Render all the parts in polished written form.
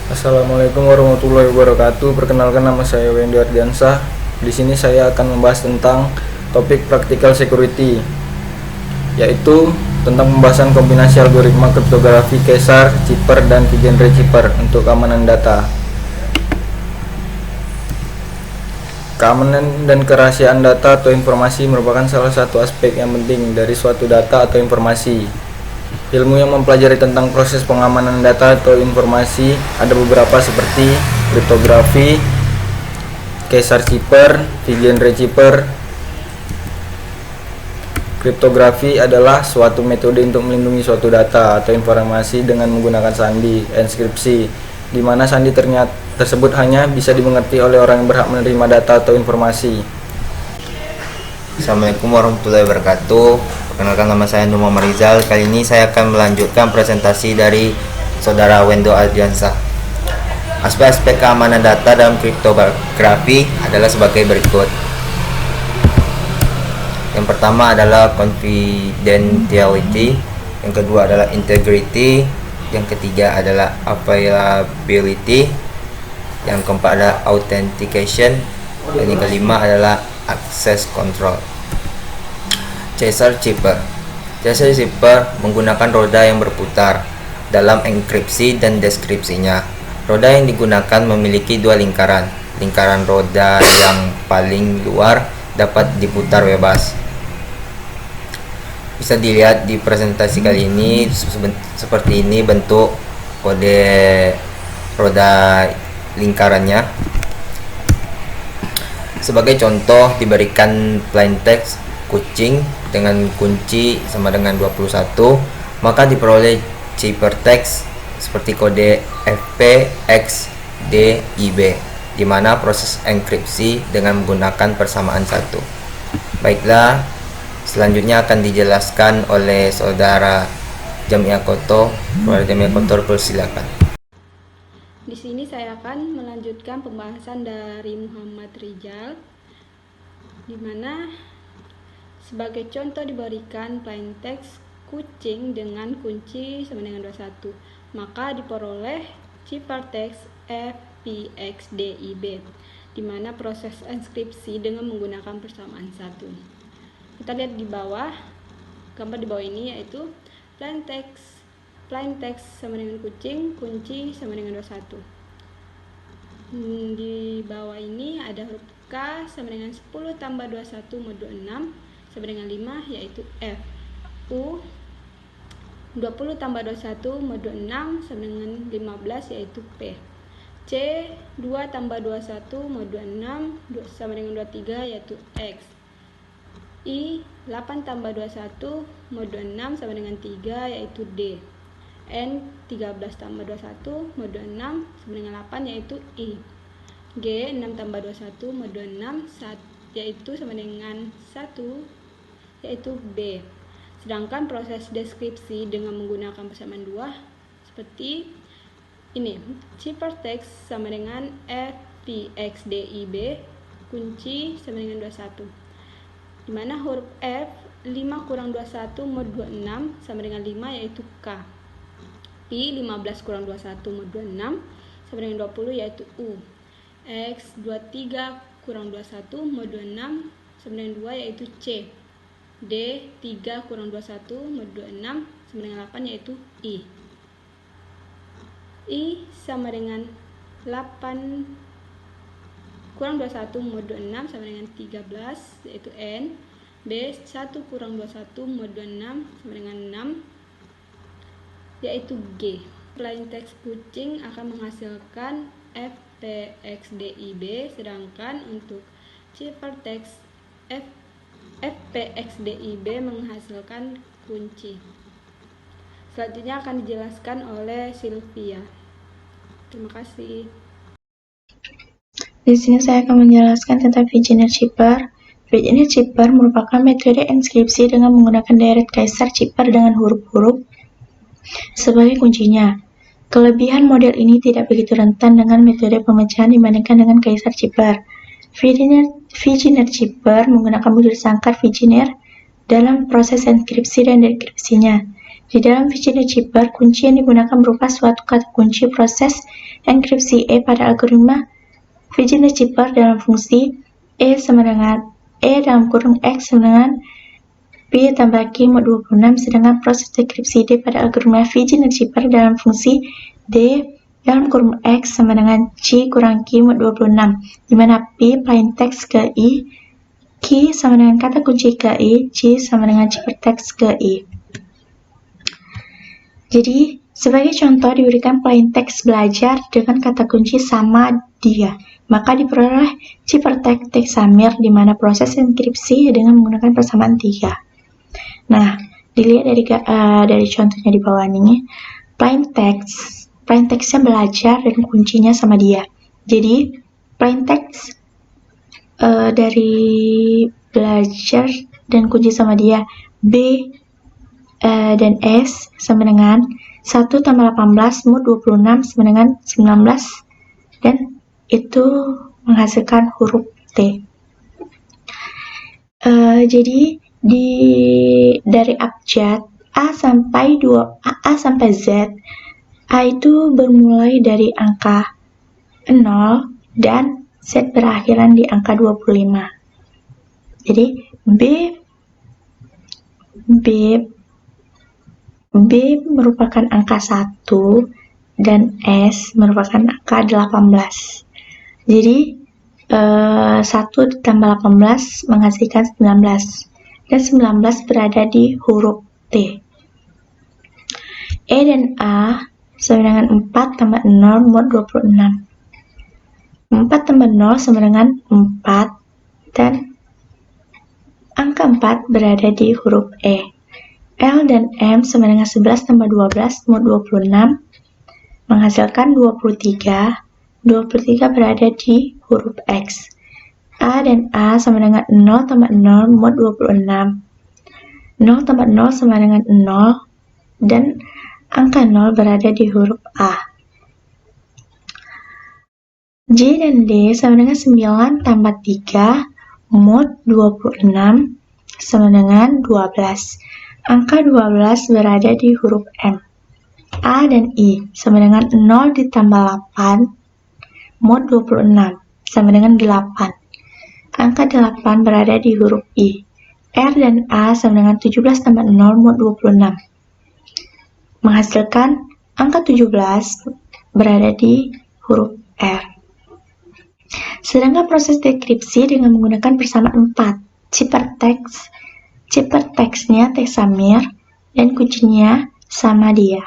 Assalamualaikum warahmatullahi wabarakatuh. Perkenalkan, nama saya Wendy Ardiansah. Di sini saya akan membahas tentang topik practical security, yaitu tentang pembahasan kombinasi algoritma kriptografi Caesar, Cipher, dan Vigenère Cipher untuk keamanan data. Keamanan dan kerahasiaan data atau informasi merupakan salah satu aspek yang penting dari suatu data atau informasi. Ilmu yang mempelajari tentang proses pengamanan data atau informasi ada beberapa seperti kriptografi, Caesar Cipher, Vigenère Cipher. Kriptografi adalah suatu metode untuk melindungi suatu data atau informasi dengan menggunakan sandi, enkripsi, di mana sandi tersebut hanya bisa dimengerti oleh orang yang berhak menerima data atau informasi. Assalamualaikum warahmatullahi wabarakatuh. Perkenalkan, nama saya Nur Muhammad Rizal. Kali ini saya akan melanjutkan presentasi dari saudara Wendy Ardiansah. Aspek-aspek keamanan data dalam kriptografi adalah sebagai berikut. Yang pertama adalah confidentiality, yang kedua adalah integrity, yang ketiga adalah availability, yang keempat adalah authentication, dan yang kelima adalah access control. Caesar Cipher menggunakan roda yang berputar dalam enkripsi dan deskripsinya. Roda yang digunakan memiliki dua lingkaran. Lingkaran roda yang paling luar dapat diputar bebas. Bisa dilihat di presentasi kali ini, seperti ini bentuk kode roda lingkarannya. Sebagai contoh diberikan plain text kucing dengan kunci sama dengan 21, maka diperoleh ciphertext seperti kode FPXDIB, di mana proses enkripsi dengan menggunakan persamaan 1. Baiklah, selanjutnya akan dijelaskan oleh saudara Jamia Koto. Saudara Jamia Koto, persilakan. Di sini saya akan melanjutkan pembahasan dari Muhammad Rizal, di mana sebagai contoh diberikan plain text kucing dengan kunci sama dengan 21, maka diperoleh ciphertext FPXDIB, di mana proses enkripsi dengan menggunakan persamaan 1. Kita lihat di bawah, gambar di bawah ini yaitu plain text sama dengan kucing, kunci sama dengan 21. Di bawah ini ada huruf K sama dengan 10 tambah 21 mod 26 sama dengan 5, yaitu F. U 20 tambah 21 mod 26 sama dengan 15, yaitu P. C 2 tambah 21 mod 26 sama dengan 23, yaitu X. I 8 tambah 21 mod 26 sama dengan 3, yaitu D. N 13 tambah 21 mod 26 sama dengan 8, yaitu I. G 6 tambah 21 mod 26 yaitu sama dengan 1, yaitu B. Sedangkan proses deskripsi dengan menggunakan persamaan 2 seperti ini. Ciphertext sama dengan FPXDIB, kunci sama dengan 21, dimana huruf F 5 kurang 21 mod 26 sama dengan 5, yaitu K. I 15 kurang 21 mod 26 sama dengan 20, yaitu U. X 23 kurang 21 mod 26 sama dengan 2, yaitu C. D 3 kurang 21 mod 26 sama dengan 8, yaitu I. I sama dengan 8 kurang 21 mod 26 sama dengan 13, yaitu N. B 1 kurang 21 mod 26 sama dengan 6, yaitu G. Plain text kucing akan menghasilkan FPXDIB, sedangkan untuk ciphertext FPXDIB menghasilkan kunci. Selanjutnya akan dijelaskan oleh Sylvia. Terima kasih. Di sini saya akan menjelaskan tentang Vigenère Cipher. Vigenère Cipher merupakan metode enkripsi dengan menggunakan deret Caesar Cipher dengan huruf-huruf sebagai kuncinya. Kelebihan model ini tidak begitu rentan dengan metode pemecahan dibandingkan dengan Caesar Cipher. Vigenère Cipher menggunakan butir sangkar Vigenère dalam proses enkripsi dan dekripsinya. Di dalam Virginia Zipper, kunci yang digunakan berupa suatu kata kunci proses enkripsi E pada algoritma Virginia Zipper dalam fungsi E sama dengan E dalam kurung X sama dengan P tambah Q mod 26, sedangkan proses dekripsi D pada algoritma Virginia Zipper dalam fungsi D dalam kurung X sama dengan C kurang Q mod 26, di mana P plaintext ke I, Q sama dengan kata kunci ke I, C sama dengan ciphertext ke I. Jadi, sebagai contoh diberikan plaintext belajar dengan kata kunci sama dia, maka diperoleh ciphertext hexamer di mana proses enkripsi dengan menggunakan persamaan 3. Nah, dilihat dari contohnya di bawah ini, plaintextnya belajar dan kuncinya sama dia. Jadi, plaintext dari belajar dan kunci sama dia B dan S sama dengan 1 tambah 18 mod 26 sama dengan 19, dan itu menghasilkan huruf T. Jadi dari abjad A sampai Z, A itu bermulai dari angka 0 dan Z berakhiran di angka 25. Jadi B merupakan angka 1 dan S merupakan angka 18. Jadi 1 ditambah 18 menghasilkan 19, dan 19 berada di huruf T. E dan A sama dengan 4 tambah 0 mod 26. 4 tambah 0 sama dengan 4, dan angka 4 berada di huruf E. L dan M sama dengan 11 tambah 12 mod 26 menghasilkan 23. 23 berada di huruf X. A dan A sama dengan 0 tambah 0 mod 26. 0 tambah 0 sama dengan 0, dan angka 0 berada di huruf A. J dan D sama dengan 9 tambah 3 mod 26 sama dengan 12. Angka 12 berada di huruf M. A dan I sama dengan 0 ditambah 8 mod 26 sama dengan 8. Angka 8 berada di huruf I. R dan A sama dengan 17 tambah 0 mod 26. Menghasilkan angka 17 berada di huruf R. Sedangkan proses dekripsi dengan menggunakan persamaan 4, ciphertextnya hexamer dan kuncinya sama dia.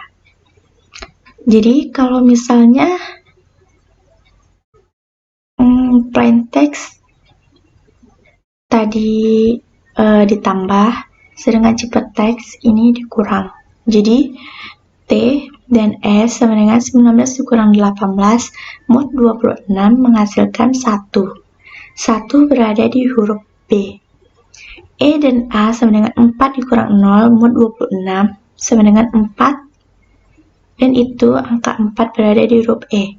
Jadi kalau misalnya plaintext tadi ditambah, sedangkan ciphertext ini dikurang. Jadi T dan S sama dengan 19 dikurang 18 mod 26 menghasilkan 1. 1 berada di huruf B. E dan A sama dengan 4 dikurang 0 mod 26 sama dengan 4, dan itu angka 4 berada di huruf E.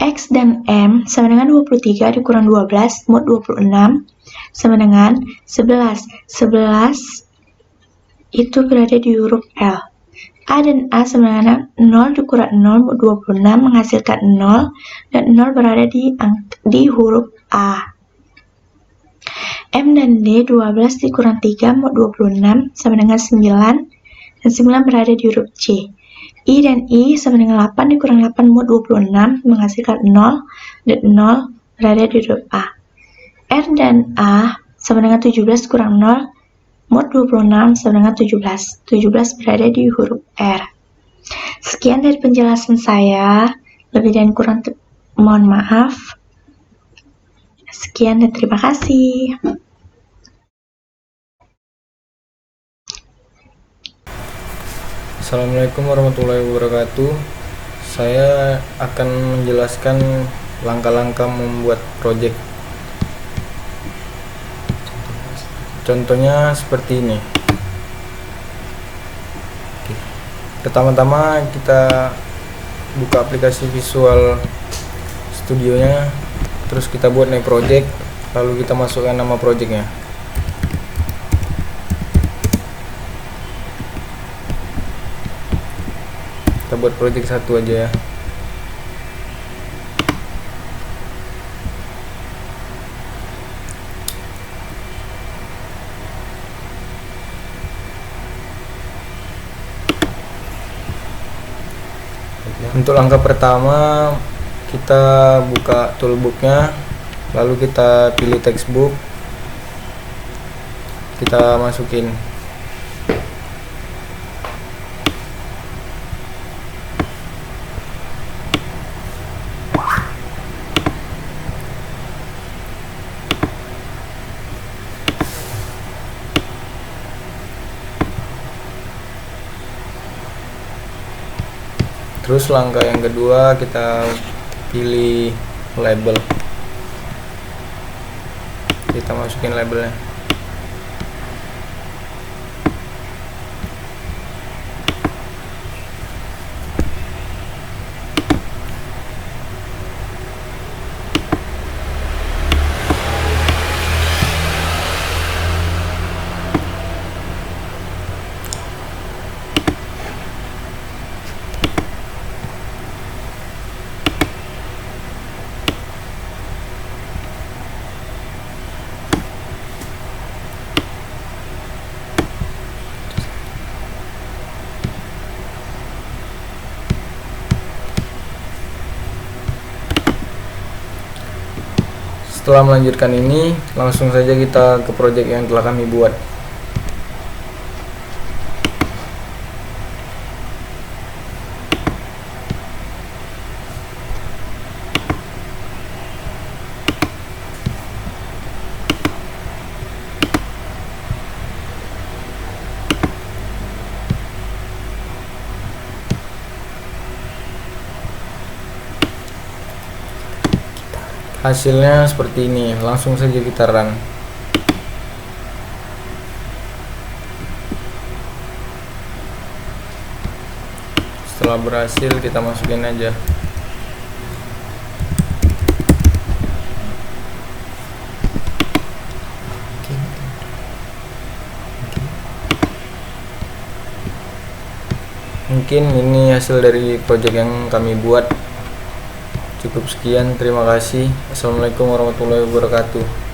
X dan M sama dengan 23 dikurang 12 mod 26 sama dengan 11. 11 itu berada di huruf L. A dan A sama dengan 0 dikurang 0 mod 26 menghasilkan 0, dan 0 berada di huruf A. M dan D 12 dikurang 3 mod 26 sama dengan 9, dan 9 berada di huruf C. I dan I sama dengan 8 dikurang 8 mod 26 menghasilkan 0, dan 0 berada di huruf A. R dan A sama dengan 17 kurang 0 mod 26 sama dengan 17. 17 berada di huruf R. Sekian dari penjelasan saya. Lebih dan kurang mohon maaf. Sekian dan terima kasih. Assalamualaikum warahmatullahi wabarakatuh. Saya akan menjelaskan langkah-langkah membuat project. Contohnya seperti ini. Pertama-tama kita buka aplikasi Visual Studionya, terus kita buat new project, lalu kita masukkan nama projectnya. Kita buat project 1 aja ya. Untuk langkah pertama, kita buka toolbooknya, lalu kita pilih textbook, kita masukin. Terus langkah yang kedua, kita pilih label, kita masukin labelnya. Setelah melanjutkan ini, langsung saja kita ke project yang telah kami buat. Hasilnya seperti ini, langsung saja kita run. Setelah berhasil, kita masukin aja. Mungkin ini hasil dari project yang kami buat. Cukup sekian, terima kasih. Assalamualaikum warahmatullahi wabarakatuh.